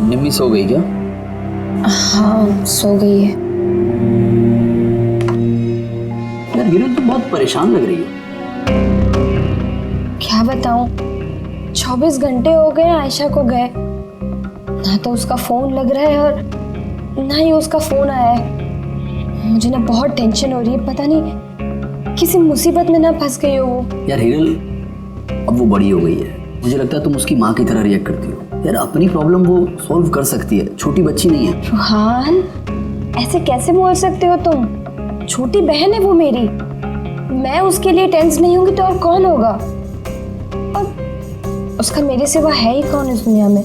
निम्मी सो गई क्या? हाँ सो गई है। यार हिरल तो बहुत परेशान लग रही है। क्या बताऊं, 24 घंटे हो गए आयशा को गए, ना तो उसका फोन लग रहा है और ना ही उसका फोन आया है। मुझे ना बहुत टेंशन हो रही है, पता नहीं किसी मुसीबत में ना फंस गई हो वो। यार हिरल अब वो बड़ी हो गई है, मुझे लगता है तुम उसकी माँ की तरह रिएक्ट करती हो। यार अपनी प्रॉब्लम वो सॉल्व कर सकती है, छोटी बच्ची नहीं है। रुहान ऐसे कैसे बोल सकते हो तुम? छोटी बहन है वो मेरी, मैं उसके लिए टेंस नहीं होंगी तो और कौन होगा? और उसका मेरे सिवा है ही कौन इस दुनिया में?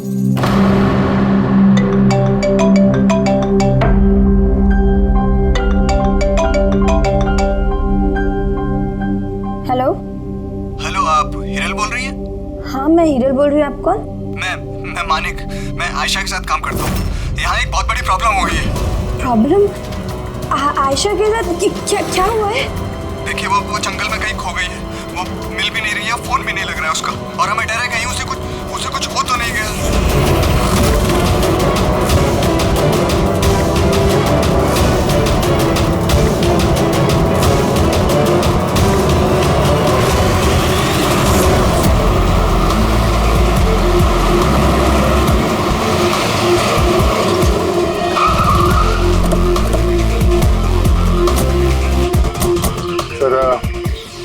हेलो हेलो, आप हिरल बोल रही हैं? हाँ मैं हिरल बोल रही हूँ। आप कौन? मैं मानिक, मैं आयशा के साथ काम करता हूँ। यहाँ एक बहुत बड़ी प्रॉब्लम हो गई है। प्रॉब्लम? आयशा के साथ क्या हुआ है? देखिए वो जंगल में कहीं खो गई है। वो मिल भी नहीं रही है, फोन भी नहीं लग रहा है उसका, और हमें डर है कहीं उसे कुछ हो तो नहीं गया।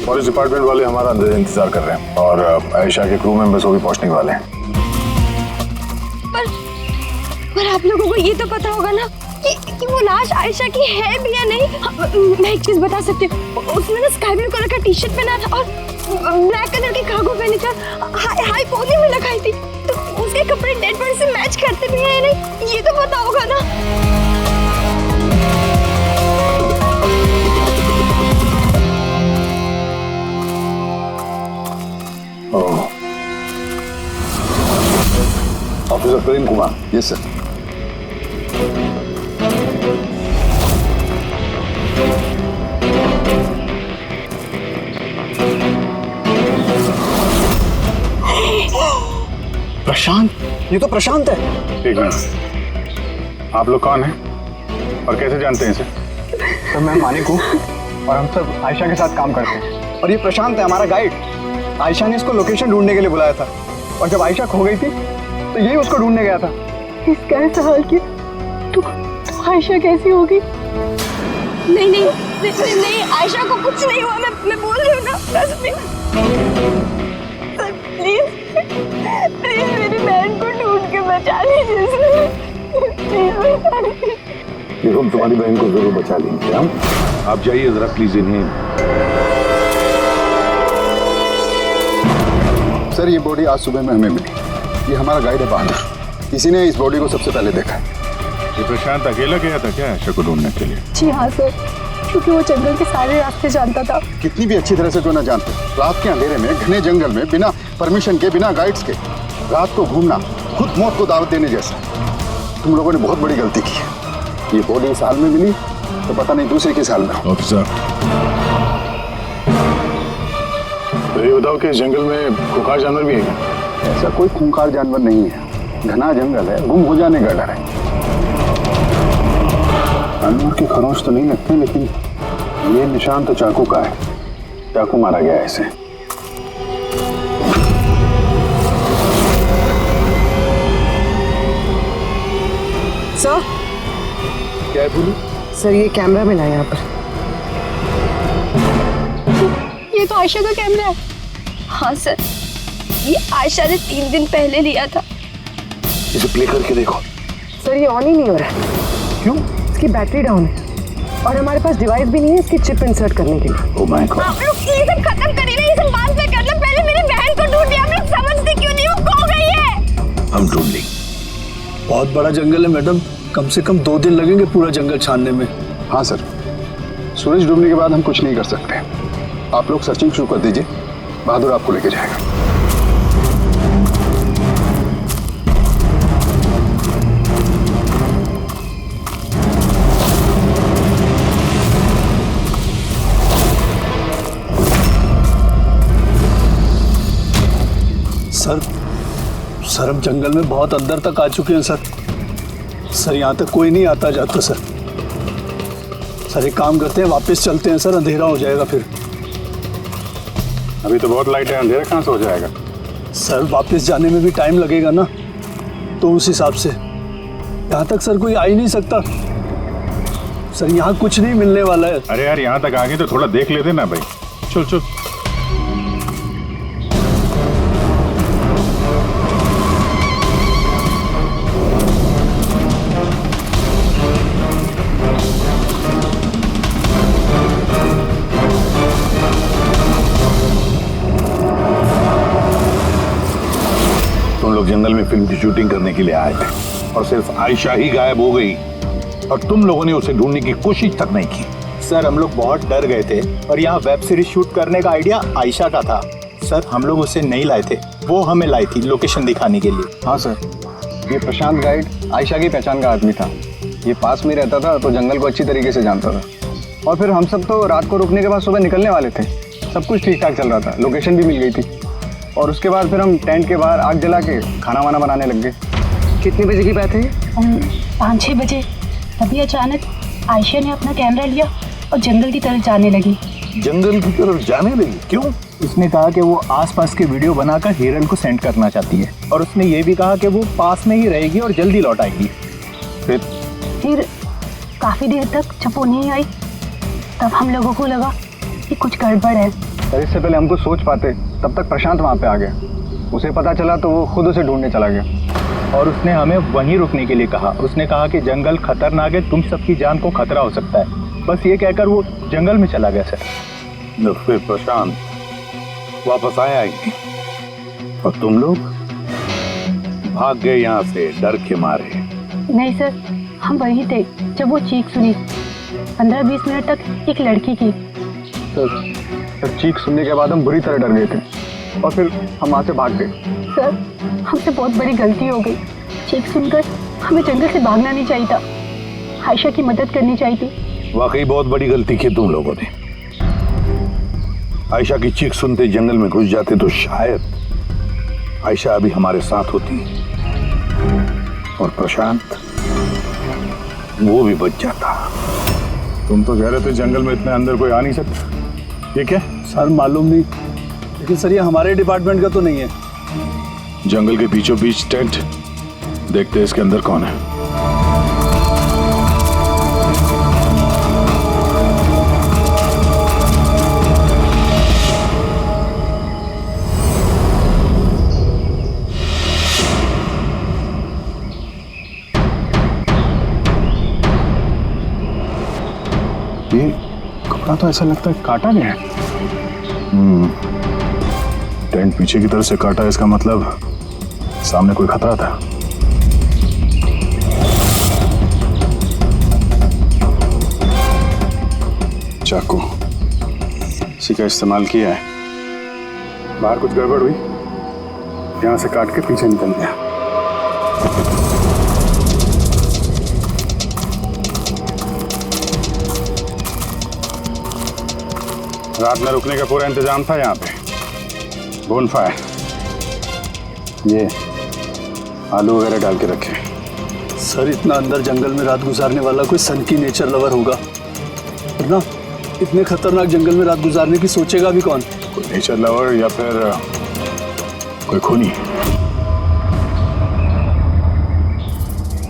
पुलिस डिपार्टमेंट वाले हमारा अंदर इंतजार कर रहे हैं और आयशा के क्रू मेंबर्स वो भी पहुंचने वाले हैं। पर आप लोगों को ये तो पता होगा ना कि वो लाश आयशा की है भी या नहीं? मैं एक चीज बता सकती हूँ, उसने ना स्काई ब्लू कलर का टी शर्ट पहना था और ब्लैक कलर की कार्गो पहनी थी, हाई पोनी में लगाई थी, तो उसके कपड़े डेड बॉडी से मैच करते भी हैं या नहीं, ये तो पता होगा ना। Officer Prem Kumar. Yes sir. Prashant, ये तो प्रशांत है। एक मिनट, आप लोग कौन हैं और कैसे जानते हैं इसे? तो मैं मानिक हूँ और हम सब आयशा के साथ काम करते हैं, और ये प्रशांत है हमारा गाइड। आयशा ने इसको लोकेशन ढूंढने के लिए बुलाया था, और जब आयशा खो गई थी तो यही उसको ढूंढने गया था। इस कैसे हाल की तो आयशा कैसी होगी? नहीं आयशा को कुछ नहीं हुआ, मैं बोल रही हूँ ना। प्लीज मेरी बहन को ढूंढ के बचा लीजिए ये हम तुम्हारी बहन को जरूर बचा लेंगे। हम आप जाइए जरा प्लीज इन्हें। सर ये बॉडी आज सुबह में हमें मिली। ये हमारा गाइड है बहादुर, इसी ने इस बॉडी को सबसे पहले देखा। ये प्रशांत अकेला गया था क्या आयशा को ढूंढने के लिए? जी हाँ सर, क्योंकि वो जंगल के सारे रास्ते जानता था। कितनी भी अच्छी तरह से क्यों ना जानते, रात के अंधेरे में घने जंगल में बिना परमिशन के, बिना गाइड्स के रात को घूमना खुद मौत को दावत देने जैसा। तुम लोगों ने बहुत बड़ी गलती की है। ये बॉडी इस हाल में मिली तो पता नहीं दूसरे किस हाल में। ऑफिसर, तो ये बताओ कि इस जंगल में खूंखार जानवर भी है क्या? ऐसा कोई खूंखार जानवर नहीं है, घना जंगल है, गुम हो जाने का डर है। जानवर के खरोंच तो नहीं लगते, लेकिन ये निशान तो चाकू का है। चाकू मारा गया है इसे। सर, क्या है बोली? सर ये कैमरा मिला है यहाँ पर। आयशा का कैमरा है? हाँ सर, ये आयशा ने 3 दिन पहले लिया था। इसे प्ले करके देखो। सर ये ऑन ही नहीं हो रहा है। क्यों? इसकी बैटरी डाउन है और हमारे पास डिवाइस भी नहीं है इसकी चिप इंसर्ट करने के लिए। Oh my God. आप लोग ये सब खत्म करिए ना, ये सब बाद में कर लो। पहले मेरी बहन को ढूंढ लिया, आप लोग समझते क्यों नहीं? वो खो गई है। हम ढूंढ लेंगे। बहुत बड़ा जंगल है मैडम, कम से कम 2 दिन लगेंगे पूरा जंगल छानने में। हाँ सर, सूरज डूबने के बाद हम कुछ नहीं कर सकते। आप लोग सर्चिंग शुरू कर दीजिए, बहादुर आपको लेके जाएगा। सर हम जंगल में बहुत अंदर तक आ चुके हैं सर यहाँ तक कोई नहीं आता जाता सर एक काम करते हैं, वापस चलते हैं सर, अंधेरा हो जाएगा फिर। अभी तो बहुत लाइट है, अंधेरा कहाँ से हो जाएगा? सर वापस जाने में भी टाइम लगेगा ना, तो उस हिसाब से यहाँ तक सर कोई आ ही नहीं सकता सर, यहाँ कुछ नहीं मिलने वाला है। अरे यार, यहाँ तक आ गए तो थोड़ा देख लेते ना भाई। चल चल। तुम लोग जंगल में फिल्म की शूटिंग करने के लिए आए थे और सिर्फ आयशा ही गायब हो गई और तुम लोगों ने उसे ढूंढने की कोशिश तक नहीं की। सर हम लोग बहुत डर गए थे और यहाँ वेब सीरीज शूट करने का आइडिया आयशा का था। सर हम लोग उसे नहीं लाए थे, वो हमें लाई थी लोकेशन दिखाने के लिए। हाँ सर, ये प्रशांत गाइड आयशा की पहचान का आदमी था। ये पास में रहता था तो जंगल को अच्छी तरीके से जानता था। और फिर हम सब तो रात को रुकने के बाद सुबह निकलने वाले थे। सब कुछ ठीक ठाक चल रहा था, लोकेशन भी मिल गई थी। और उसके बाद फिर हम टेंट के बाहर आग जला के खाना वाना बनाने लग गए। कितने बजे की बात है? 5-6 बजे। तभी अचानक आयशा ने अपना कैमरा लिया और जंगल की तरफ जाने लगी। जंगल की तरफ जाने लगी? क्यों? उसने कहा कि वो आसपास के वीडियो बनाकर हिरल को सेंड करना चाहती है और उसने ये भी कहा कि वो पास में ही रहेगी और जल्दी लौट आएगी। फिर काफी देर तक जब वो नहीं आई तब हम लोगों को लगा कि कुछ गड़बड़ है। सर इससे पहले हमको सोच पाते तब तक प्रशांत वहाँ पे आ गया। उसे पता चला तो वो खुद उसे ढूंढने चला गया और उसने हमें वहीं रुकने के लिए कहा। उसने कहा कि जंगल खतरनाक है, तुम सबकी जान को खतरा हो सकता है। बस ये कहकर वो जंगल में चला गया सर। फिर प्रशांत वापस आया ही नहीं और तुम लोग भाग गए यहाँ से डर के मारे। नहीं सर, हम वहीं थे जब वो चीख सुनी। 15-20 मिनट तक एक लड़की की। सर चीख सुनने के बाद हम बुरी तरह डर गए थे और फिर हम वहाँ से भाग गए। सर हमसे बहुत बड़ी गलती हो गई। चीख सुनकर हमें जंगल से भागना नहीं चाहिए था, आयशा की मदद करनी चाहिए थी। वाकई बहुत बड़ी गलती की तुम लोगों ने। आयशा की चीख सुनते जंगल में घुस जाते तो शायद आयशा अभी हमारे साथ होती और प्रशांत वो भी बच जाता। तुम तो कह रहे थे जंगल में इतने अंदर कोई आ नहीं सकता, ये क्या? सर मालूम नहीं, लेकिन सर ये हमारे डिपार्टमेंट का तो नहीं है। जंगल के बीचों बीच टेंट, देखते हैं इसके अंदर कौन है। ये कपड़ा तो ऐसा लगता है काटा गया है। टेंट पीछे की तरफ से काटा, इसका मतलब सामने कोई खतरा था। चाकू इसी का इस्तेमाल किया है। बाहर कुछ गड़बड़ हुई, यहाँ से काट के पीछे निकल गया। रात में रुकने का पूरा इंतजाम था यहाँ पे। बोनफायर, ये आलू वगैरह डाल के रखे। सर इतना अंदर जंगल में रात गुजारने वाला कोई सन की नेचर लवर होगा, वरना इतने खतरनाक जंगल में रात गुजारने की सोचेगा भी कौन? कोई नेचर लवर या फिर कोई खूनी।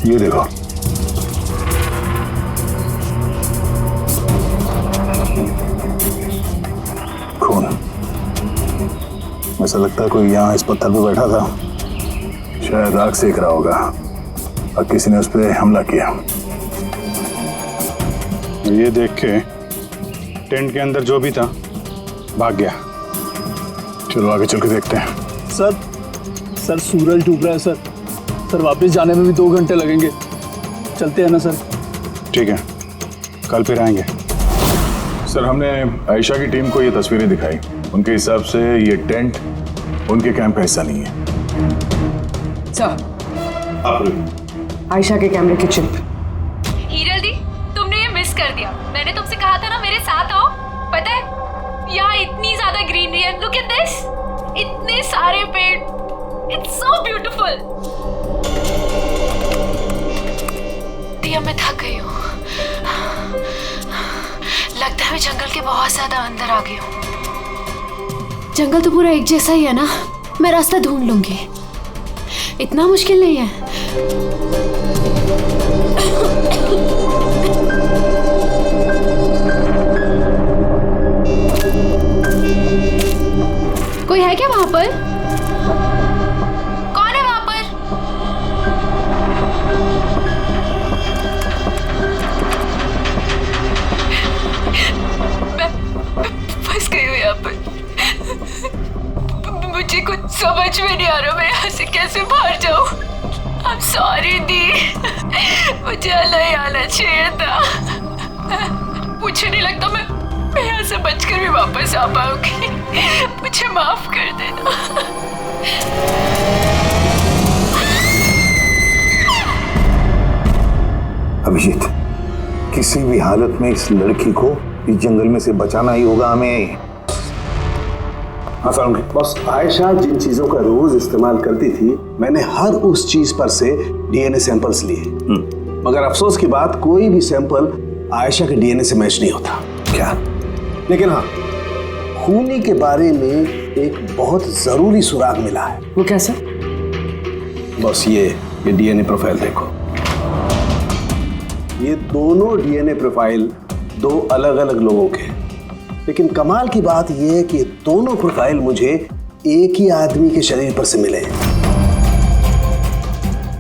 ये देखो, खून। ऐसा लगता है कोई यहाँ इस पत्थर पे बैठा था, शायद आग सेक रहा होगा और किसी ने उस पर हमला किया। ये देख के टेंट के अंदर जो भी था भाग गया। चलो आगे चल के देखते हैं। सर सूरज डूब रहा है सर। सर वापस जाने में भी 2 घंटे लगेंगे। चलते हैं ना सर? ठीक है, कल फिर आएंगे। सर हमने आयशा की टीम को ये तस्वीरें दिखाई, उनके हिसाब से ये टेंट उनके कैंप का हिस्सा नहीं है। सर, आयशा के कैमरे की चिप। हीरल दी, तुमने ये मिस कर दिया। मैंने तुमसे कहा था ना मेरे साथ आओ। पता है यहाँ इतनी ज्यादा ग्रीनरी है। लुक एट दिस, इतने सारे पेड़। It's so beautiful. दिया मैं थक गई हूँ। लगता है मैं जंगल के बहुत ज्यादा अंदर आ गई हूँ। जंगल तो पूरा एक जैसा ही है ना। मैं रास्ता ढूंढ लूंगी, इतना मुश्किल नहीं है। कोई है क्या वहां पर? कौन है वहां पर? मैं फंस गई हूँ यहाँ पर। मुझे कुछ समझ में नहीं आ रहा, मैं यहाँ से कैसे बाहर जाऊँ। I'm sorry दी, मुझे अलग आना चाहिए था। मुझे नहीं लगता मैं यहाँ से बचकर भी वापस आ पाऊंगी। मुझे माफ कर देना। अभिजीत, किसी भी हालत में इस लड़की को इस जंगल में से बचाना ही होगा हमें। हाँ सालुंगी। बस आयशा जिन चीजों का रोज इस्तेमाल करती थी, मैंने हर उस चीज पर से डीएनए सैंपल्स लिए, मगर अफसोस की बात कोई भी सैंपल आयशा के डीएनए से मैच नहीं होता। क्या? लेकिन हाँ, खूनी के बारे में एक बहुत जरूरी सुराग मिला है। वो कैसे? बस ये डीएनए प्रोफाइल देखो। ये दोनों डीएनए प्रोफाइल 2 अलग अलग लोगों के, लेकिन कमाल की बात यह है कि दोनों प्रोफाइल मुझे एक ही आदमी के शरीर पर से मिले,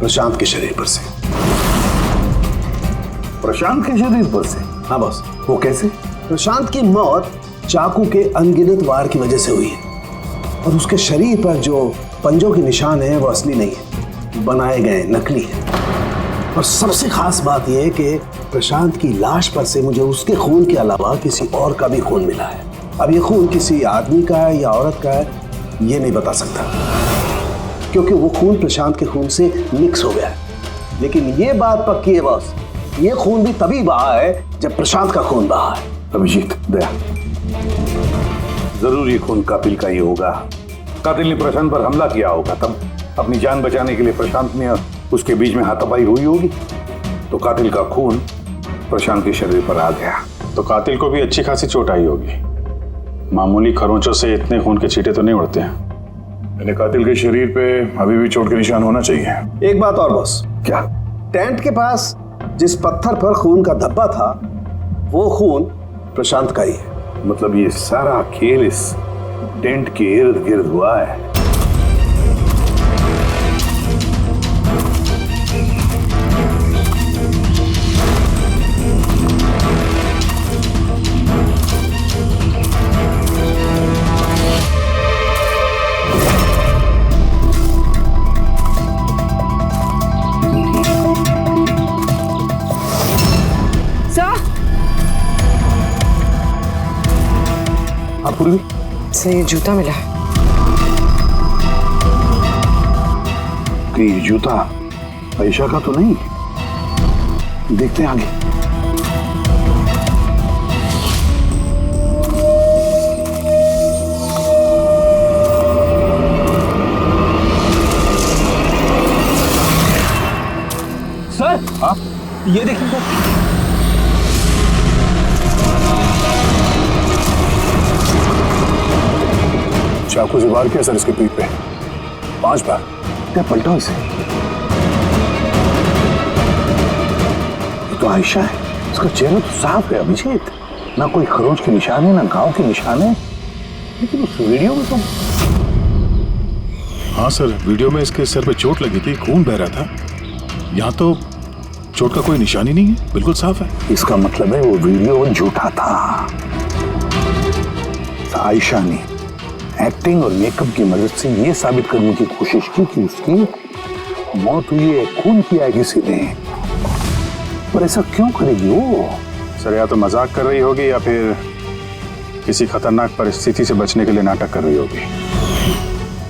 प्रशांत के शरीर पर से। प्रशांत के शरीर पर से? हाँ बस। वो कैसे? प्रशांत की मौत चाकू के अनगिनत वार की वजह से हुई है, और उसके शरीर पर जो पंजों के निशान हैं वो असली नहीं है, बनाए गए, नकली है। और सबसे खास बात यह है कि प्रशांत की लाश पर से मुझे उसके खून के अलावा किसी और का भी खून मिला है। अब ये खून किसी आदमी का है या औरत का है ये नहीं बता सकता, क्योंकि वो खून प्रशांत के खून से मिक्स हो गया है। लेकिन ये बात पक्की है बॉस, ये खून भी तभी बहा है जब प्रशांत का खून बहा है। अभिजीत, दया, जरूर ये खून कातिल का ही होगा। कातिल ने प्रशांत पर हमला किया होगा, तब अपनी जान बचाने के लिए प्रशांत ने उसके बीच में हाथापाई हुई होगी, तो कातिल का खून प्रशांत के शरीर पर आ गया। तो कातिल को भी अच्छी खासी चोट आई होगी। मामूली खरोंचों से इतने खून के छींटे तो नहीं उड़ते हैं। मैंने कातिल के शरीर पे अभी भी चोट के निशान होना चाहिए। एक बात और बॉस। क्या? टेंट के पास जिस पत्थर पर खून का धब्बा था वो खून प्रशांत का ही है। मतलब ये सारा खेल इस टेंट के इर्द गिर्द हुआ है। पूर्वी से ये जूता मिला है। कि ये जूता आयशा का तो नहीं? देखते हैं आगे। सर, हाँ? ये देखिए सर। चाकू से वार किया सर इसके पीठ पे 5 बार। क्या पलटा इसे? ये तो आयशा है, इसका चेहरा तो साफ है अभिजीत, ना कोई खरोंच के निशान है ना घाव के निशान है। लेकिन उस वीडियो में तो हाँ सर, वीडियो में इसके सर पे चोट लगी थी, खून बह रहा था। यहाँ तो चोट का कोई निशान ही नहीं है, बिल्कुल साफ है। इसका मतलब है वो वीडियो झूठा था। आयशा ने एक्टिंग और मेकअप की मदद से ये साबित करने की कोशिश की कि उसकी मौत हुई है, खून किया है किसी ने। पर ऐसा क्यों करेगी वो? सर या तो मजाक कर रही होगी या फिर किसी खतरनाक परिस्थिति से बचने के लिए नाटक कर रही होगी।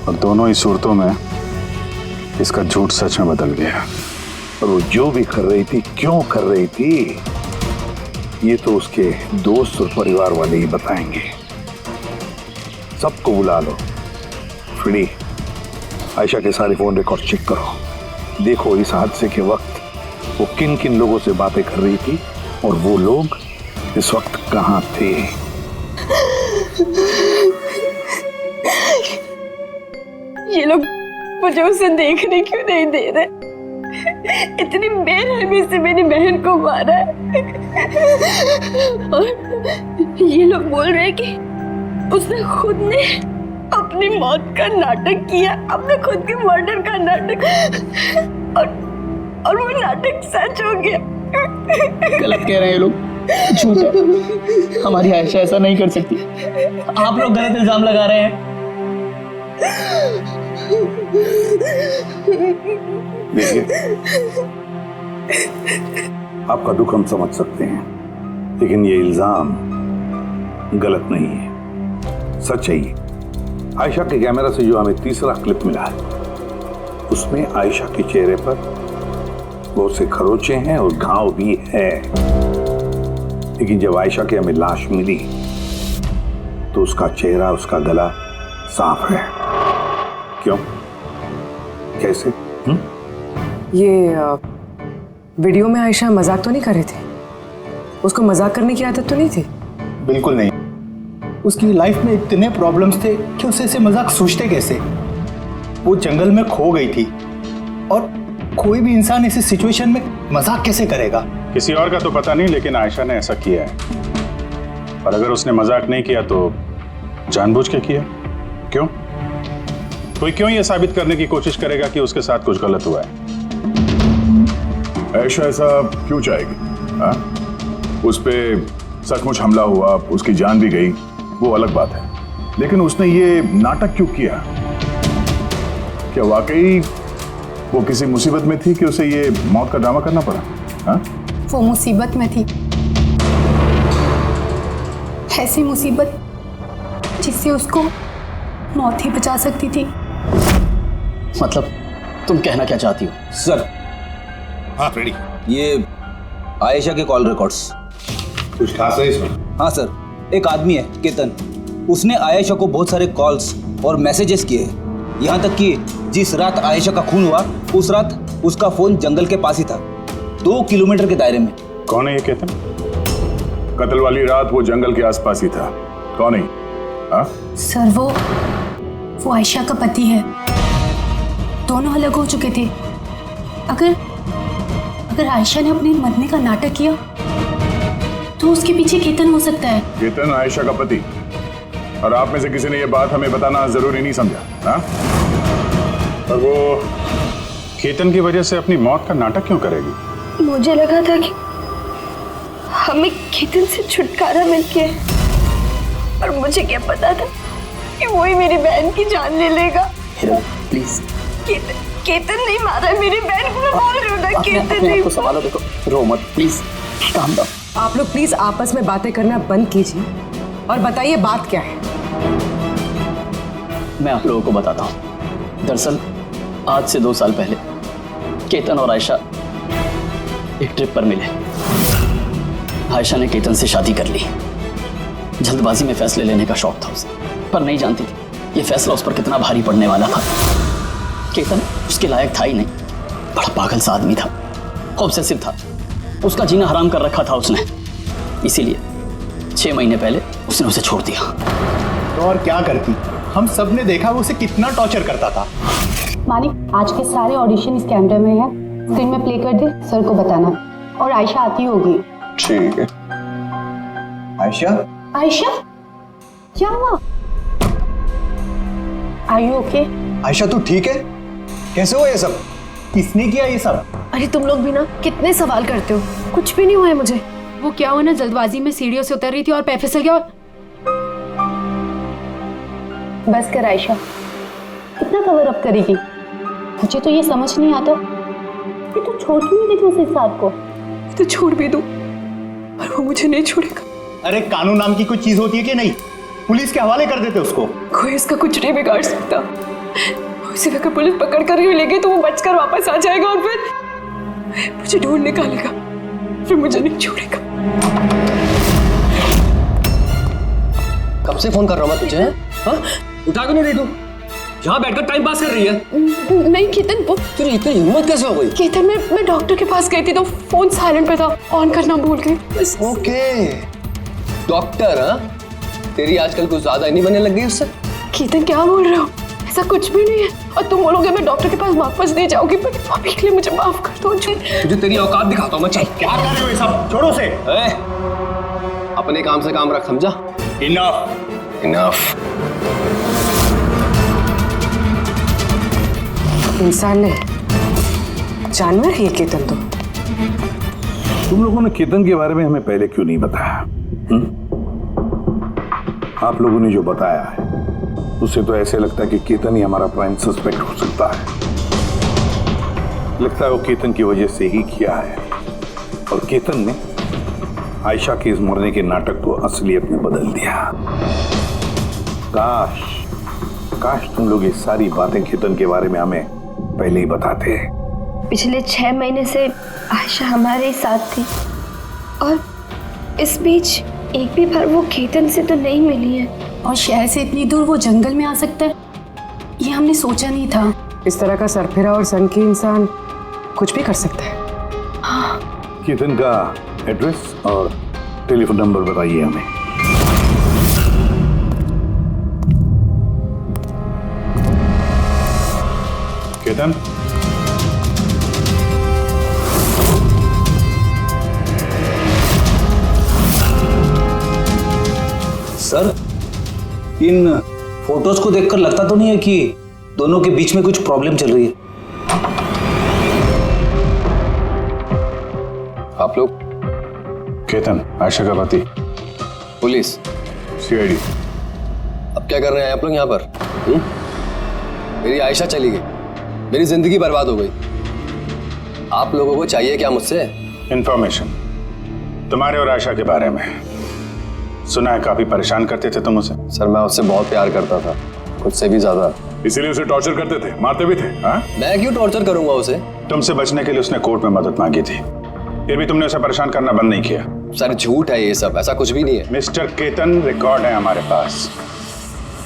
और दोनों ही सूरतों में इसका झूठ सच में बदल गया। और वो जो भी कर रही थी, क्यों कर रही थी, ये तो उसके दोस्त और परिवार वाले ही बताएंगे। सबको बुला लो। फ्री आयशा के सारे फोन रिकॉर्ड चेक करो। देखो इस हादसे के वक्त वो किन किन लोगों से बातें कर रही थी और वो लोग इस वक्त कहाँ थे। ये लोग मुझे उसे देखने क्यों नहीं दे रहे? इतनी बेरहमी से मेरी बहन को मारा है। और ये लोग बोल रहे हैं कि उसने खुद ने अपनी मौत का नाटक किया, अपने खुद के मर्डर का नाटक, और वो नाटक सच हो गया। गलत कह रहे हैं ये लोग, झूठ है। हमारी आयशा ऐसा नहीं कर सकती। आप लोग गलत इल्जाम लगा रहे हैं। देखिए, आपका दुख हम समझ सकते हैं, लेकिन ये इल्जाम गलत नहीं है, सच है ये। आयशा के कैमरा से जो हमें तीसरा क्लिप मिला है, उसमें आयशा के चेहरे पर बहुत से खरोंचे हैं और घाव भी है। लेकिन जब आयशा की हमें लाश मिली तो उसका चेहरा, उसका गला साफ है। क्यों? कैसे? ये वीडियो में आयशा मजाक तो नहीं कर रहे थे? उसको मजाक करने की आदत तो नहीं थी? बिल्कुल नहीं। उसकी लाइफ में इतने प्रॉब्लम्स थे कि उसे ऐसे मजाक सोचते कैसे। वो जंगल में खो गई थी और कोई भी इंसान ऐसी सिचुएशन में मजाक कैसे करेगा? किसी और का तो पता नहीं, लेकिन आयशा ने ऐसा किया है। और अगर उसने मजाक नहीं किया तो जानबूझ के किया। क्यों? कोई क्यों ये साबित करने की कोशिश करेगा कि उसके साथ कुछ गलत हुआ है? आयशा ऐसा क्यों चाहेगी? हाँ? उस पे सचमुच हमला हुआ, उसकी जान भी गई, वो अलग बात है। लेकिन उसने ये नाटक क्यों किया? क्या वाकई वो किसी मुसीबत में थी कि उसे ये मौत का ड्रामा करना पड़ा? हाँ? वो मुसीबत में थी, ऐसी मुसीबत जिससे उसको मौत ही बचा सकती थी। मतलब तुम कहना क्या चाहती हो? सर, हाँ रेडी। ये आयशा के कॉल रिकॉर्ड्स। कुछ खास है इसमें? हाँ सर, एक आदमी है केतन, उसने आयशा को बहुत सारे कॉल्स और मैसेजेस किए हैं। यहाँ तक कि जिस रात आयशा का खून हुआ उस रात उसका फोन जंगल के पास ही था, 2 किलोमीटर के दायरे में। कौन है ये केतन? कत्ल वाली रात वो जंगल के आसपास ही था। कौन है? हाँ? सर वो आयशा का पति है। दोनों अलग हो चुके थे। अगर आयशा ने अपने मरने का नाटक किया तो उसके पीछे केतन हो सकता है। केतन आयशा का पति? और आप में से किसी ने ये बात हमें बताना जरूरी नहीं समझा? हाँ? और वो केतन की वजह से अपनी मौत का नाटक क्यों करेगी? मुझे लगा था कि हमें केतन से छुटकारा मिल गया, और मुझे क्या पता था कि वही मेरी बहन की जान ले लेगा। प्लीज। केतन नहीं मारा मेरी बहन को, मैं बोल रही हूँ ना, केतन नहीं। संभालो, देखो, रो मत प्लीज, काम डाउन। आप लोग प्लीज आपस में बातें करना बंद कीजिए और बताइए बात क्या है। मैं आप लोगों को बताता हूँ। दरअसल आज से 2 साल पहले केतन और आयशा एक ट्रिप पर मिले। आयशा ने केतन से शादी कर ली। जल्दबाजी में फैसले लेने का शौक था उसे, पर नहीं जानती थी ये फैसला उस पर कितना भारी पड़ने वाला था। केतन उसके लायक था ही नहीं, बड़ा पागल सा आदमी था, ऑब्सेसिव था, उसका जीना हराम कर रखा था उसने। इसीलिए 6 महीने पहले उसने उसे छोड़ दिया। तो और क्या करती? हम सब ने देखा वो उसे कितना टॉर्चर करता था। मानिक, आज के सारे ऑडिशन इस कैमरे में है, स्क्रीन में प्ले कर दे, सर को बताना। और आयशा आती होगी। ठीक है। आयशा? आयशा, क्या हुआ? Are you okay? आयशा तू ठीक है? कैसे हुआ ये सब? किसने किया ये सब? अरे तुम लोग भी ना कितने सवाल करते हो, कुछ भी नहीं हुआ है मुझे। वो क्या हुआ ना, जल्दबाजी में सीढ़ियों से उतर रही थी और पैर फिसल गया। बस कर आयशा, कितना कवर अप करेगी? मुझे तो ये समझ नहीं आता कि तू छोड़ क्यों नहीं देती उस साथ को। तो छोड़ भी दूं, पर वो मुझे नहीं छोड़ेगा। अरे कानून नाम की कोई चीज होती है कि नहीं? पुलिस के हवाले कर देते उसको। कोई इसका कुछ नहीं बिगाड़ सकता। उसी वक्त पुलिस पकड़ कर ही ले गई तो वो बचकर वापस आ जाएगा और फिर मुझे ढूंढ निकालेगा, फिर मुझे नहीं छोड़ेगा। कब से फोन कर रहा हूँ मैं तुझे? हाँ? उठा क्यों नहीं रही तू? यहाँ बैठकर टाइम पास कर रही है। नहीं केतन, वो तेरी इतनी हिम्मत कैसे हो गई? केतन मैं डॉक्टर के पास गई थी तो फोन साइलेंट पे था, ऑन करना भूल गई। Okay, doctor? हाँ, तेरी आजकल कुछ ज्यादा ही नहीं बनने लग गई उससे। केतन क्या बोल रहे हो? ऐसा कुछ भी नहीं है। और तुम बोलोगे मैं डॉक्टर के पास वापस नहीं जाऊंगी, पर अभी के लिए मुझे माफ कर दो। तुझे तेरी औकात दिखाता हूँ मैं। चल। क्या कर रहे हो ये सब? छोड़ो से। अपने काम से काम रख, समझा? इनफ। इनफ। इंसान ने जानवर है केतन तो। तुम लोगों ने केतन के बारे में हमें पहले क्यों नहीं बताया? आप लोगों ने जो बताया है उससे तो ऐसे लगता है कि केतन ही हमारा प्राइम सस्पेक्ट हो सकता है। लगता है वो केतन की वजह से ही किया है और केतन ने आयशा के इस मरने के नाटक को असलियत में बदल दिया। काश तुम लोग ये सारी बातें केतन के बारे में हमें पहले ही बताते। पिछले 6 महीने से आयशा हमारे साथ थी और इस बीच एक भी बार वो केतन से तो नहीं मिली है। और शहर से इतनी दूर वो जंगल में आ सकता है, ये हमने सोचा नहीं था। इस तरह का सरफिरा और सनकी इंसान कुछ भी कर सकता है। हाँ। केतन का एड्रेस और टेलीफोन नंबर बताइए हमें। केतन, सर, इन फोटोज को देखकर लगता तो नहीं है कि दोनों के बीच में कुछ प्रॉब्लम चल रही है? आप लोग? केतन, आयशा का पति। पुलिस? सीआईडी। अब क्या कर रहे हैं आप लोग यहाँ पर? मेरी आयशा चली गई, मेरी जिंदगी बर्बाद हो गई। आप लोगों को चाहिए क्या मुझसे? इंफॉर्मेशन तुम्हारे और आयशा के बारे में। सुना है काफी परेशान करते थे तुम उसे। सर मैं उससे बहुत प्यार करता था, खुद से भी ज्यादा। इसीलिए उसे टॉर्चर करते थे, मारते भी थे। हाँ? मैं क्यों टॉर्चर करूंगा उसे? तुमसे बचने के लिए उसने कोर्ट में मदद मांगी थी, फिर भी तुमने उसे परेशान करना बंद नहीं किया। सर झूठ है ये सब, ऐसा कुछ भी नहीं है। मिस्टर केतन, रिकॉर्ड है हमारे पास।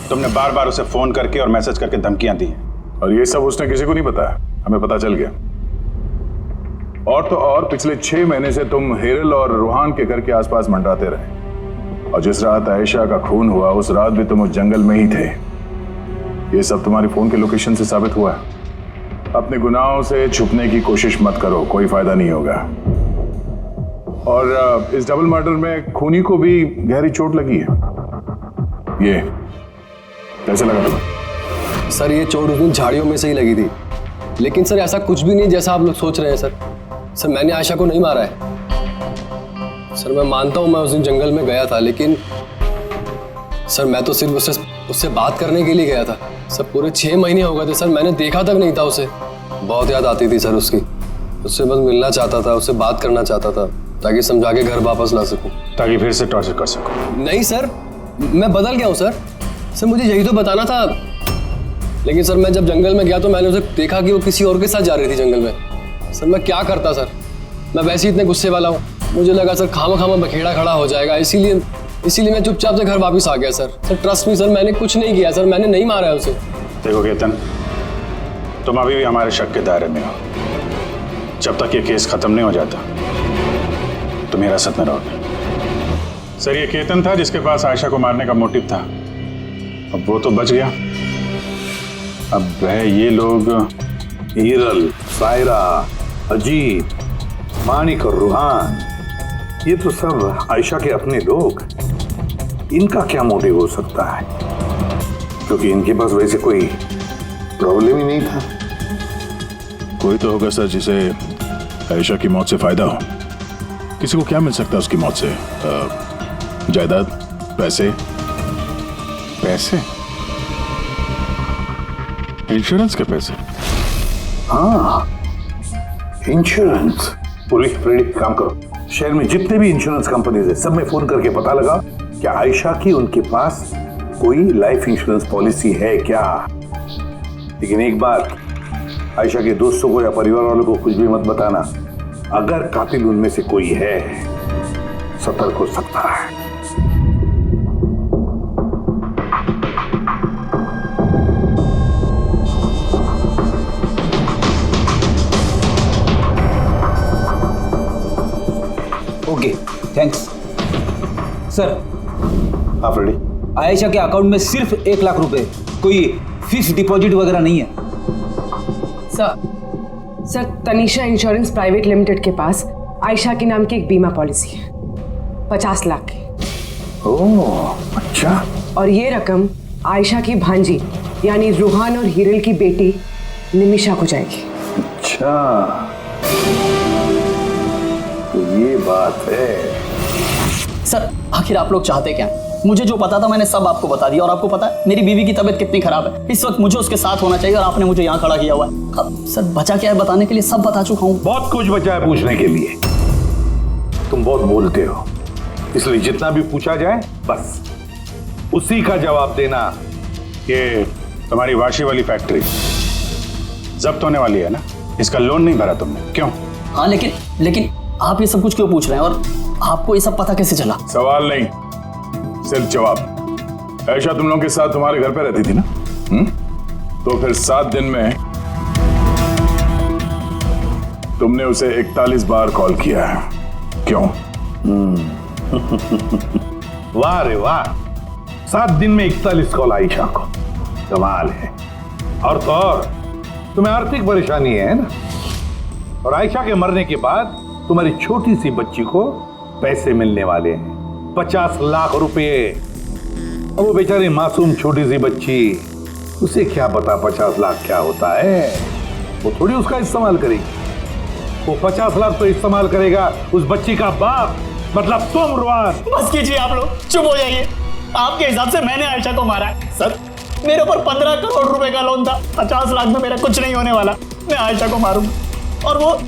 तुमने बार बार उसे फोन करके और मैसेज करके धमकियां दी और ये सब उसने किसी को नहीं बताया, हमें पता चल गया। और तो और पिछले 6 महीने से तुम हेरल और रूहान के घर के आसपास मंडराते रहे और जिस रात आयशा का खून हुआ उस रात भी तुम उस जंगल में ही थे। ये सब तुम्हारी फोन के लोकेशन से साबित हुआ है। अपने गुनाहों से छुपने की कोशिश मत करो, कोई फायदा नहीं होगा। और इस डबल मर्डर में खूनी को भी गहरी चोट लगी है। ये कैसे लगा तुम्हें? सर ये चोट उस दिन झाड़ियों में से ही लगी थी, लेकिन सर ऐसा कुछ भी नहीं जैसा आप लोग सोच रहे हैं। सर मैंने आयशा को नहीं मारा है। सर मैं मानता हूँ मैं उस दिन जंगल में गया था, लेकिन सर मैं तो सिर्फ उससे बात करने के लिए गया था। सर पूरे 6 महीने हो गए थे सर, मैंने देखा तक नहीं था उसे। बहुत याद आती थी सर उसकी, उससे बस मिलना चाहता था, उससे बात करना चाहता था ताकि समझा के घर वापस ला सकूं, ताकि फिर से टॉर्चर कर सकूं। नहीं सर, मैं बदल गया हूँ सर मुझे यही तो बताना था। लेकिन सर मैं जब जंगल में गया तो मैंने उसे देखा कि वो किसी और के साथ जा रही थी जंगल में। सर मैं क्या करता सर, मैं वैसे ही इतने गुस्से वाला हूँ। मुझे लगा सर खामा बखेड़ा खड़ा हो जाएगा, इसीलिए मैं चुपचाप से घर वापस आ गया सर ट्रस्ट मी सर, मैंने कुछ नहीं किया सर, मैंने नहीं मारा है उसे। देखो केतन, तुम अभी भी हमारे शक के दायरे में हो। जब तक ये केस खत्म नहीं हो जाता तुम हिरासत में रहोगे। सर ये केतन था जिसके पास आयशा को मारने का मोटिव था, अब वो तो बच गया। अब वह ये लोग हिरल, सायरा, अजीत, मानिक और रूहान, ये तो सब आयशा के अपने लोग। इनका क्या मोटिव हो सकता है? क्योंकि इनके पास वैसे कोई प्रॉब्लम ही नहीं था। कोई तो होगा सर जिसे आयशा की मौत से फायदा हो। किसी को क्या मिल सकता है उसकी मौत से? जायदाद, पैसे? पैसे? इंश्योरेंस के पैसे? हाँ, इंश्योरेंस। पूरी फ्रेडी काम करो, शहर में जितने भी इंश्योरेंस कंपनीज है सब में फोन करके पता लगा क्या आयशा की उनके पास कोई लाइफ इंश्योरेंस पॉलिसी है क्या। लेकिन एक बात, आयशा के दोस्तों को या परिवार वालों को कुछ भी मत बताना। अगर कातिल उनमें से कोई है, सतर्क हो सकता है। Okay, thanks sir. हाँ फ्रेडी, आयशा के अकाउंट में सिर्फ 1 लाख रुपए, कोई फिक्स डिपॉजिट वगैरह नहीं है। Sir Tanisha insurance private limited के पास आयशा के नाम की एक बीमा पॉलिसी है 50 लाख की। ओह अच्छा। और ये रकम आयशा की भांजी यानी रूहान और हीरल की बेटी निमिषा को जाएगी। अच्छा, तो ये बात है। सर आखिर आप लोग चाहते क्या? मुझे जो पता था मैंने सब आपको बता दिया। और आपको पता है मेरी बीवी की तबीयत कितनी खराब है, इस वक्त मुझे उसके साथ होना चाहिए और आपने मुझे यहाँ खड़ा किया हुआ है। अब सर बचा क्या है बताने के लिए? सब बता चुका हूँ। बहुत कुछ बचा है पूछने के लिए। तुम बहुत बोलते हो, इसलिए जितना भी पूछा जाए बस उसी का जवाब देना। ये तुम्हारी वाशी वाली फैक्ट्री जब्त होने वाली है ना? इसका लोन नहीं भरा तुमने, क्यों? हाँ लेकिन आप ये सब कुछ क्यों पूछ रहे हैं और आपको ये सब पता कैसे चला? सवाल नहीं, सिर्फ जवाब। आयशा तुम लोगों के साथ तुम्हारे घर पे रहती थी ना? तो फिर 7 दिन में तुमने उसे 41 बार कॉल किया है, क्यों? वाह रे वाह, 7 दिन में 41 कॉल आयशा को, कमाल है। और तो और तुम्हें आर्थिक परेशानी है ना, और आयशा के मरने के बाद तुम्हारी छोटी सी बच्ची को पैसे मिलने वाले हैं 50 लाख रुपए। अब वो बेचारी मासूम छोटी सी बच्ची, उसे क्या पता 50 लाख क्या होता है? वो थोड़ी उसका इस्तेमाल करेगी। वो 50 लाख तो इस्तेमाल करेगा उस बच्ची का बाप, मतलब तुम रुआन। बस कीजिए आप लोग, चुप हो जाइए। आपके हिसाब से मैंने आयशा को मारा है? सर मेरे ऊपर 15 करोड़ रुपए का लोन था, 50 लाख में मेरा कुछ नहीं होने वाला। मैं आयशा को मारूंगा और वो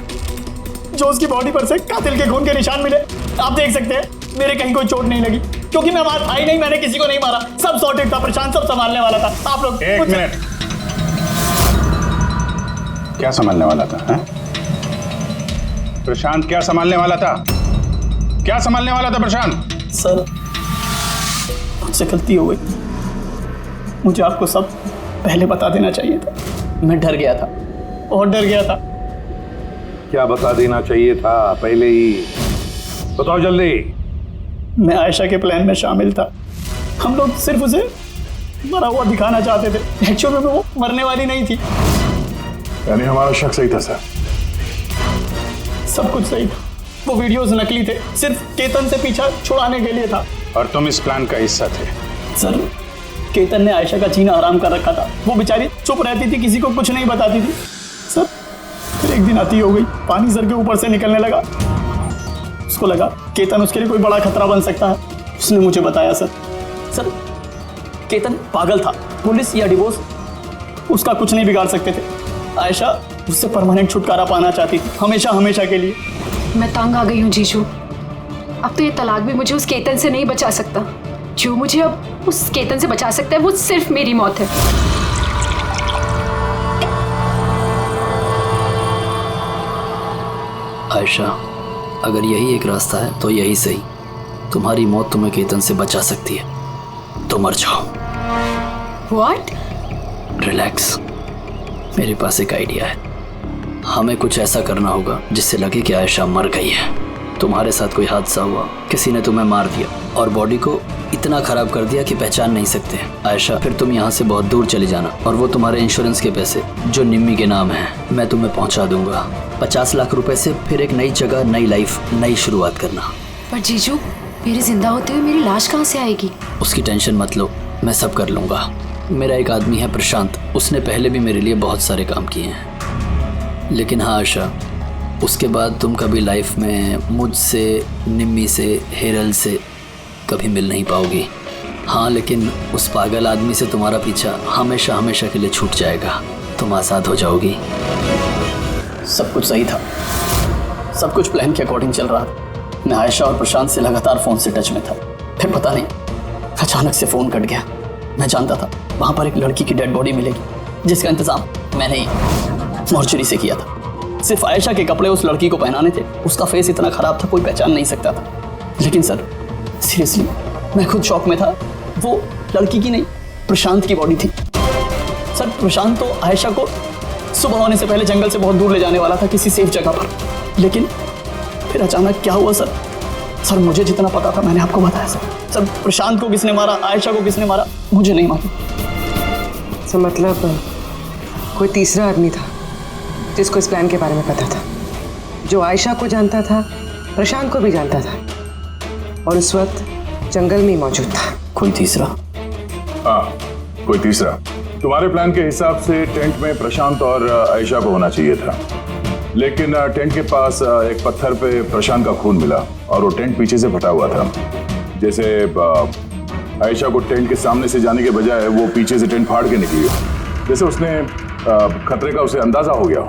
जो उसकी बॉडी पर से कातिल के खून के निशान मिले, आप देख सकते हैं मेरे कहीं कोई चोट नहीं लगी, क्योंकि मैं मार था ही नहीं, मैंने किसी को नहीं मारा। सब सॉर्टेड था, प्रशांत सब संभालने वाला था। आप लोग एक मिनट, क्या संभालने वाला था? है? प्रशांत क्या संभालने वाला था? क्या संभालने वाला था प्रशांत? सर मुझसे गलती हो गई, मुझे आपको सब पहले बता देना चाहिए था। मैं डर गया था, बहुत डर गया था। क्या बता देना चाहिए था पहले ही? बताओ जल्दी। मैं आयशा के प्लान में शामिल था। हम लोग सिर्फ उसे मरा हुआ दिखाना चाहते थे, एक्चुअली में वो मरने वाली नहीं थी। यानी हमारा शक सही था सर? सब कुछ सही था, वो वीडियोस नकली थे, सिर्फ केतन से पीछा छुड़ाने के लिए था। और तुम इस प्लान का हिस्सा थे? सर केतन ने आयशा का जीना हराम कर रखा था। वो बेचारी चुप रहती थी, किसी को कुछ नहीं बताती थी। सर फिर एक दिन आती हो गई, पानी सर के ऊपर से निकलने लगा। उसको लगा केतन उसके लिए कोई बड़ा खतरा बन सकता है, उसने मुझे बताया। सर केतन पागल था, पुलिस या डिवोर्स उसका कुछ नहीं बिगाड़ सकते थे। आयशा उससे परमानेंट छुटकारा पाना चाहती थी, हमेशा हमेशा के लिए। मैं तंग आ गई हूँ जीजू, अब तो ये तलाक भी मुझे उस केतन से नहीं बचा सकता। जो मुझे अब उस केतन से बचा सकता है वो सिर्फ मेरी मौत है। आयशा अगर यही एक रास्ता है तो यही सही। तुम्हारी मौत तुम्हें केतन से बचा सकती है, तो मर जाओ। What? रिलैक्स, मेरे पास एक आइडिया है। हमें कुछ ऐसा करना होगा जिससे लगे कि आयशा मर गई है। तुम्हारे साथ कोई हादसा हुआ, किसी ने तुम्हें मार दिया और बॉडी को इतना खराब कर दिया कि पहचान नहीं सकते। आयशा फिर तुम यहाँ से बहुत दूर चली जाना और वो तुम्हारे इंश्योरेंस के पैसे जो निम्मी के नाम है मैं तुम्हें पहुँचा दूंगा। 50 लाख रुपए से फिर एक नई जगह, नई लाइफ, नई शुरुआत करना। पर जीजू मेरे जिंदा होते हुए मेरी लाश कहाँ से आएगी? उसकी टेंशन मत लो, मैं सब कर लूंगा। मेरा एक आदमी है प्रशांत, उसने पहले भी मेरे लिए बहुत सारे काम किए हैं। लेकिन हाँ आशा, उसके बाद तुम कभी लाइफ में मुझसे, निम्मी से, हेरल से कभी मिल नहीं पाओगी। हाँ, लेकिन उस पागल आदमी से तुम्हारा पीछा हमेशा हमेशा के लिए छूट जाएगा। तुम आज़ाद हो जाओगी। सब कुछ सही था, सब कुछ प्लान के अकॉर्डिंग चल रहा था। मैं आयशा और प्रशांत से लगातार फ़ोन से टच में था। फिर पता नहीं अचानक से फ़ोन कट गया। मैं जानता था वहाँ पर एक लड़की की डेड बॉडी मिलेगी, जिसका इंतज़ाम मैंने ही मॉर्चरी से किया था। सिर्फ आयशा के कपड़े उस लड़की को पहनाने थे। उसका फेस इतना ख़राब था, कोई पहचान नहीं सकता था। लेकिन सर सीरियसली मैं खुद शॉक में था। वो लड़की की नहीं, प्रशांत की बॉडी थी। सर प्रशांत तो आयशा को सुबह होने से पहले जंगल से बहुत दूर ले जाने वाला था, किसी सेफ जगह पर। लेकिन फिर अचानक क्या हुआ सर? सर मुझे जितना पता था मैंने आपको बताया सर। सर प्रशांत को किसने मारा, आयशा को किसने मारा, मुझे नहीं मालूम। सर मतलब कोई तीसरा आदमी था जिसको इस प्लान के बारे में पता था, जो आयशा को जानता था, प्रशांत को भी जानता था, और उस वक्त जंगल में ही मौजूद था। कोई तीसरा? हाँ, कोई तीसरा। तुम्हारे प्लान के हिसाब से टेंट में प्रशांत और आयशा को होना चाहिए था, लेकिन टेंट के पास एक पत्थर पे प्रशांत का खून मिला और वो टेंट पीछे से फटा हुआ था। जैसे आयशा को टेंट के सामने से जाने के बजाय वो पीछे से टेंट फाड़ के निकली, जैसे उसने खतरे का उसे अंदाजा हो गया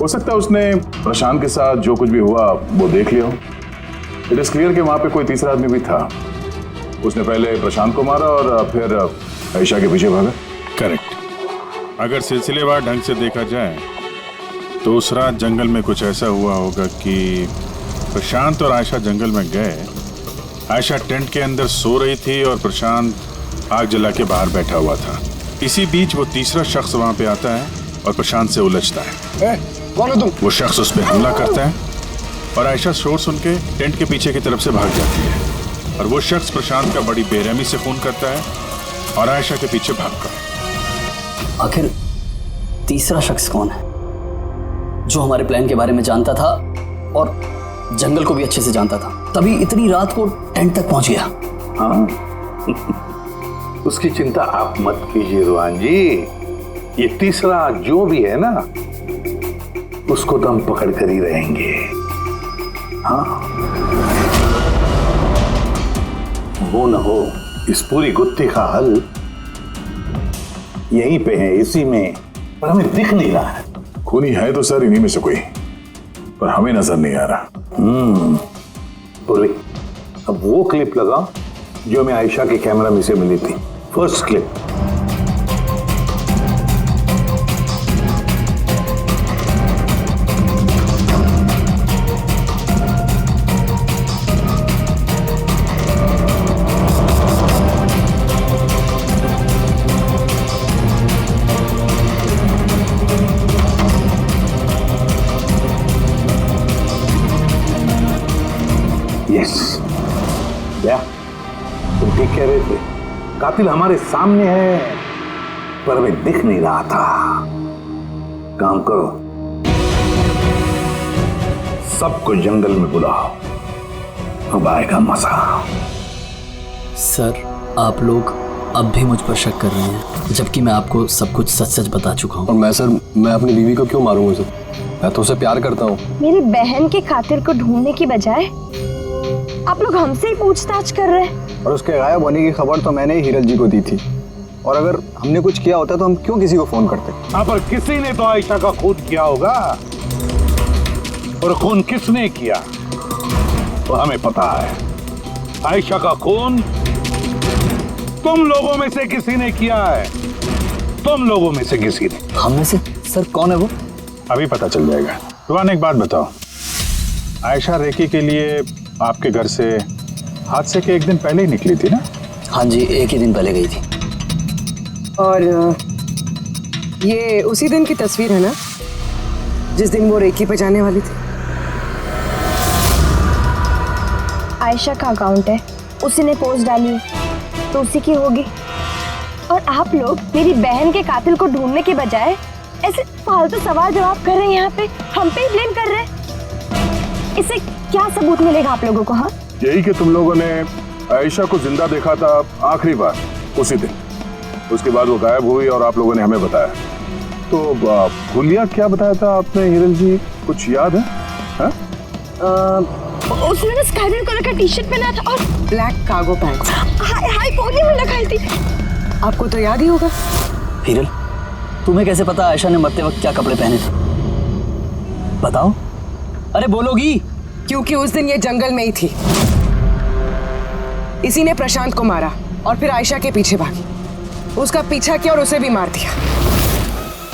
हो सकता है उसने प्रशांत के साथ जो कुछ भी हुआ वो देख लिया हो। इट इज क्लियर कि वहाँ पे कोई तीसरा आदमी भी था। उसने पहले प्रशांत को मारा और फिर आयशा के पीछे भागा। करेक्ट। अगर सिलसिलेवार ढंग से देखा जाए तो उस रात जंगल में कुछ ऐसा हुआ होगा कि प्रशांत और आयशा जंगल में गए। आयशा टेंट के अंदर सो रही थी और प्रशांत आग जला के बाहर बैठा हुआ था। इसी बीच वो तीसरा शख्स वहां पे आता है और प्रशांत से उलझता है। कौन हो तुम? वो शख्स उस पर हमला करता है और आयशा शोर सुन के टेंट के पीछे की तरफ से भाग जाती है और वो शख्स प्रशांत का बड़ी बेरहमी से खून करता है और आयशा के पीछे भागकर। आखिर तीसरा शख्स कौन है जो हमारे प्लान के बारे में जानता था और जंगल को भी अच्छे से जानता था, तभी इतनी रात को टेंट तक पहुंच गया? हाँ उसकी चिंता आप मत कीजिए रुहान जी। ये तीसरा जो भी है ना, उसको तो हम पकड़ कर ही रहेंगे। हाँ वो न हो, इस पूरी गुत्थी का हल यहीं पे है, इसी में, पर हमें दिख नहीं रहा है। खूनी है तो सर इन्हीं में से कोई, पर हमें नजर नहीं आ रहा। पूर्वी, अब वो क्लिप लगाओ जो हमें आयशा के कैमरा में से मिली थी, फर्स्ट क्लिप। तुम ठीक कह रहे थे, कातिल हमारे सामने है पर हमें दिख नहीं रहा था। काम करो, सबको जंगल में बुलाओ, अब आएगा मजा। सर आप लोग अब भी मुझ पर शक कर रहे हैं, जबकि मैं आपको सब कुछ सच सच बता चुका हूँ। और मैं अपनी बीवी को क्यों मारूंगा सर? मैं तो उसे प्यार करता हूँ। मेरी बहन के कातिल को ढूंढने की बजाय आप लोग हमसे ही पूछताछ कर रहे हैं। और उसके गायब होने की खबर तो मैंने ही हीरल जी को दी थी, और अगर हमने कुछ किया होता तो हम क्यों किसी को फोन करते? हाँ, पर किसी ने तो आयशा का खून किया होगा, और खून किसने किया वो हमें पता है। आयशा का खून तुम लोगों में से किसी ने किया है, तुम लोगों में से किसी ने। हम में से? सर कौन है वो? अभी पता चल जाएगा। रुहान एक बात बताओ, आयशा रेकी के लिए आपके घर से हादसे के एक दिन पहले ही निकली थी ना? हाँ जी, एक ही दिन पहले गई थी। और ये उसी दिन की तस्वीर है ना जिस दिन वो रेकी पे जाने वाली थी? आयशा का अकाउंट है, उसी ने पोस्ट डाली है तो उसी की होगी। और आप लोग मेरी बहन के कातिल को ढूंढने के बजाय ऐसे फालतू सवाल जवाब कर रहे हैं, यहाँ पे हम पे ही ब्लेम कर रहे हैं। इससे क्या सबूत मिलेगा आप लोगों को? हाँ, यही कि तुम लोगों ने आयशा को जिंदा देखा था आखिरी बार उसी दिन, उसके बाद वो गायब हुई और आप लोगों ने हमें बताया। तो हुलिया क्या बताया था आपने हिरल जी, कुछ याद है? हा? उसने ना स्काई ब्लू कलर का टी शर्ट पहना था और black cargo pants high pony में लगाई थी। आपको तो याद ही होगा। हिरल, तुम्हें कैसे पता आयशा ने मरते वक्त क्या कपड़े पहने थे? बताओ, अरे बोलोगी? क्योंकि उस दिन ये जंगल में ही थी। इसी ने प्रशांत को मारा और फिर आयशा के पीछे भागी, उसका पीछा किया और उसे भी मार दिया।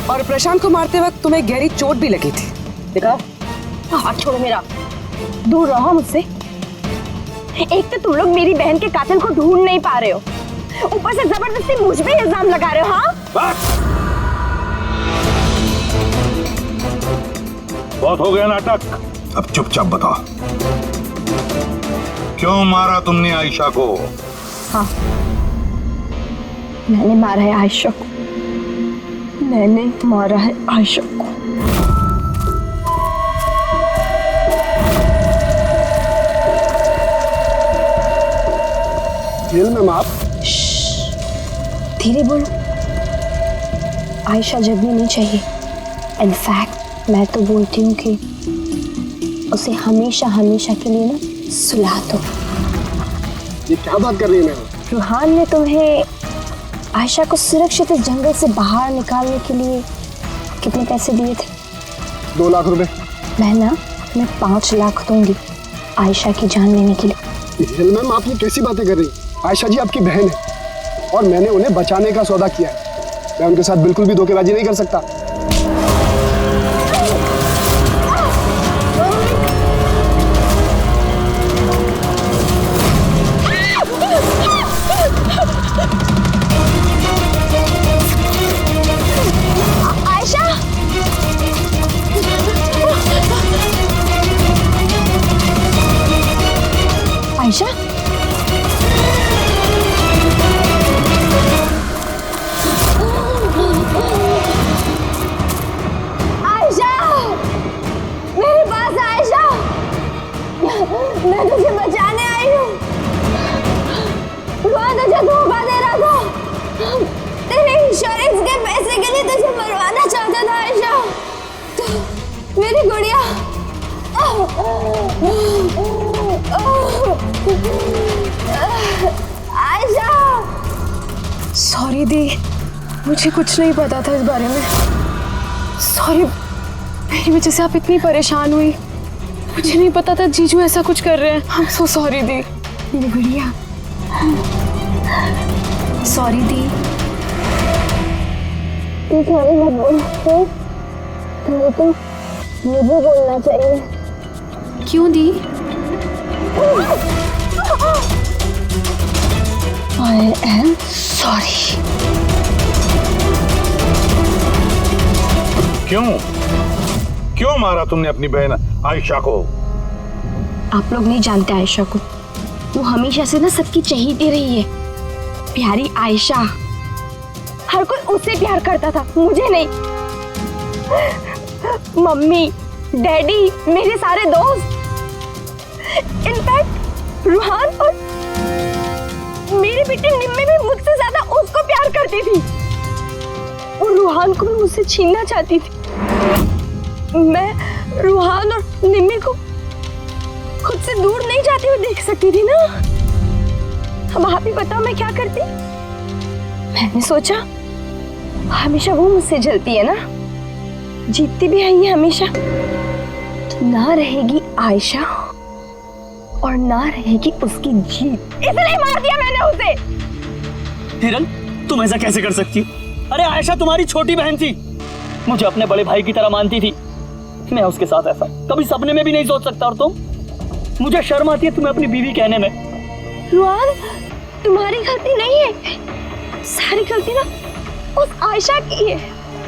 और प्रशांत को मारते वक्त तुम्हें गहरी चोट भी लगी थी, देखा? हाथ छोड़ो मेरा, दूर रहो मुझसे। एक तो तुम लोग मेरी बहन के कातिल को ढूंढ नहीं पा रहे हो, ऊपर से जबरदस्ती मुझ पे इल्जाम लगा रहे हो। हाँ, बहुत हो गया नाटक, अब चुपचाप बताओ, क्यों मारा तुमने आयशा को? हाँ, मैंने मारा है आयशा को, मैंने मारा है आयशा को। मैम आप धीरे बोलो, आयशा जगनी नहीं चाहिए। इनफैक्ट मैं तो बोलती हूँ कि उसे हमेशा हमेशा के लिए ना सुला दो। ये क्या बात कर रही है मैम? रूहान ने तुम्हें आयशा को सुरक्षित इस जंगल से बाहर निकालने के लिए कितने पैसे दिए थे? 2 लाख रुपए। मैं ना तुम्हें 5 लाख दूंगी आयशा की जान लेने के लिए। मैम आप ये कैसी बातें कर रही हैं? आयशा जी आपकी बहन है और मैंने उन्हें बचाने का सौदा किया है। मैं उनके साथ बिल्कुल भी धोखेबाजी नहीं कर सकता। आयशा, आयशा, मैं तुझे बचाने आई हूँ। रुहान तुझे धोखा दे रहा था, तेरे इंश्योरेंस के पैसे के लिए तुझे मरवाना चाहता था आयशा। तो मेरी गुड़िया, आयशा। सॉरी दी, मुझे कुछ नहीं पता था इस बारे में। सॉरी, मेरी वजह से आप इतनी परेशान हुई। मुझे नहीं पता था जीजू ऐसा कुछ कर रहे हैं। I'm so sorry दी। मेरी गुड़िया, सॉरी दी। तू सॉरी मत बोल, तो मुझे बोलना चाहिए। क्यों दी? I am sorry। क्यों मारा तुमने अपनी बहन आयशा को? आप लोग नहीं जानते आयशा को, वो हमेशा से ना सबकी चहेती रही है। प्यारी आयशा, हर कोई उससे प्यार करता था, मुझे नहीं। मम्मी, डैडी, मेरे सारे दोस्त, इनफैक्ट रूहान और मेरी बेटी निम्मी भी मुझसे ज्यादा उसको प्यार करती थी। वो रूहान को भी मुझसे छीनना चाहती थी। मैं रूहान और निम्मी को खुद से दूर नहीं जाते हुए देख सकती थी ना। अब आप ही बताओ मैं क्या करती? मैंने सोचा हमेशा वो मुझसे जलती है ना, जीतती भी है ये हमेशा, तो ना रहेगी आयशा और ना रहेगी उसकी जीत। इसलिए मार दिया मैंने उसे। हिरल, तुम ऐसा कैसे कर सकती हो? अरे आयशा तुम्हारी छोटी बहन थी, मुझे अपने बड़े भाई की तरह मानती थी। मैं उसके साथ ऐसा कभी सपने में भी नहीं सोच सकता। और तुम, मुझे शर्म आती है तुम्हें अपनी बीवी कहने में। रुआन, तुम्हारी गलती नहीं है, सारी गलती ना उस आयशा की है।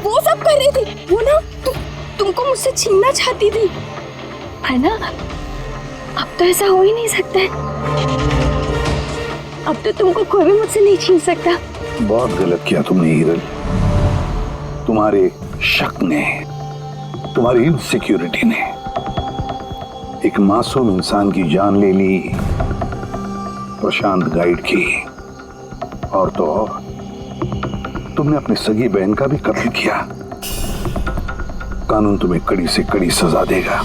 वो सब कर रही थी, वो ना तुमको मुझसे छीनना चाहती थी, है ना? अब तो ऐसा हो ही नहीं सकता है। अब तो तुमको कोई भी मुझसे नहीं छीन सकता। बहुत गलत किया तुमने हिरल। तुम्हारे शक ने, तुम्हारी इनसिक्योरिटी ने एक मासूम इंसान की जान ले ली, प्रशांत गाइड की। और तो और तुमने अपनी सगी बहन का भी कत्ल किया। कानून तुम्हें कड़ी से कड़ी सजा देगा।